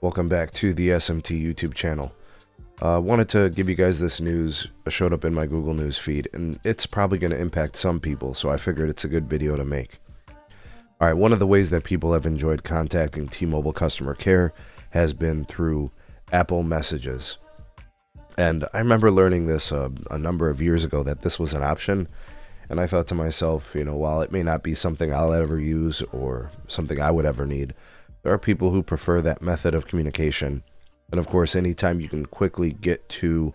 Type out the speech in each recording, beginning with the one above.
Welcome back to the SMT YouTube channel. Wanted to give you guys this news. It showed up in my Google News feed, and it's probably going to impact some people, so I figured it's a good video to make. Alright, one of the ways that people have enjoyed contacting T-Mobile customer care has been through Apple Messages. And I remember learning this a number of years ago, that this was an option, and I thought to myself, while it may not be something I'll ever use or something I would ever need, there are people who prefer that method of communication. And of course, anytime you can quickly get to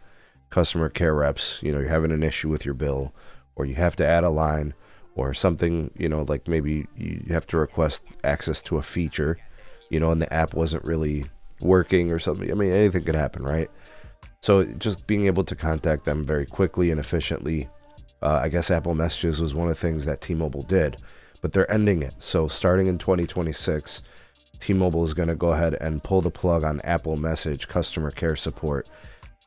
customer care reps, you're having an issue with your bill, or you have to add a line, or something, like maybe you have to request access to a feature, and the app wasn't really working or something. I mean, anything could happen, right? So just being able to contact them very quickly and efficiently, I guess Apple Messages was one of the things that T-Mobile did, but they're ending it. So starting in 2026, T-Mobile is going to go ahead and pull the plug on Apple Message customer care support,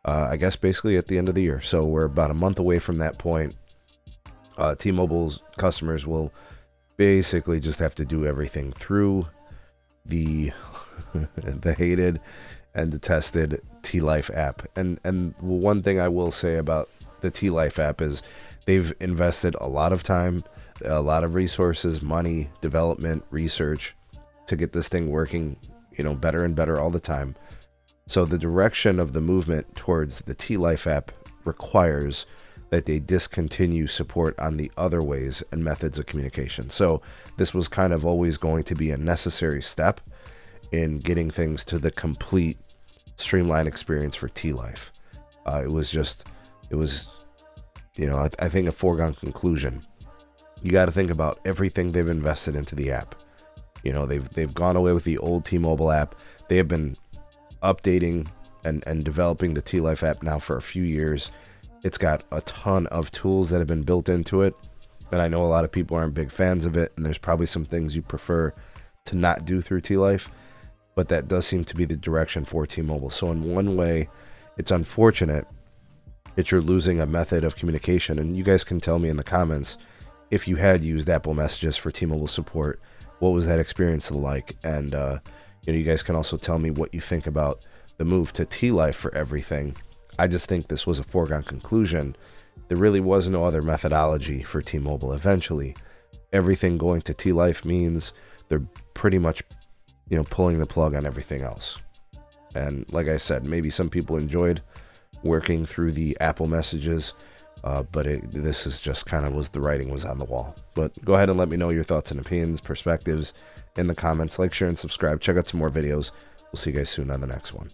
I guess basically at the end of the year. So we're about a month away from that point. T-Mobile's customers will basically just have to do everything through the the hated and detested TLife app. And one thing I will say about the TLife app is they've invested a lot of time, a lot of resources, money, development, research to get this thing working, better and better all the time. So the direction of the movement towards the TLife app requires that they discontinue support on the other ways and methods of communication. So this was kind of always going to be a necessary step in getting things to the complete streamlined experience for TLife. I think a foregone conclusion. You got to think about everything they've invested into the app. They've gone away with the old T-Mobile app. They have been updating and developing the TLife app now for a few years. It's got a ton of tools that have been built into it, and I know a lot of people aren't big fans of it, and there's probably some things you prefer to not do through TLife, but that does seem to be the direction for T-Mobile. So in one way, it's unfortunate that you're losing a method of communication, and you guys can tell me in the comments if you had used Apple Messages for T-Mobile support, what was that experience like? And you guys can also tell me what you think about the move to TLife for everything. I just think this was a foregone conclusion. There really was no other methodology for T-Mobile. Eventually, everything going to TLife means they're pretty much, pulling the plug on everything else. And like I said, maybe some people enjoyed working through the Apple Messages, but this is just kind of the writing was on the wall. But go ahead and let me know your thoughts and opinions, perspectives in the comments. Like, share, and subscribe. Check out some more videos. We'll see you guys soon on the next one.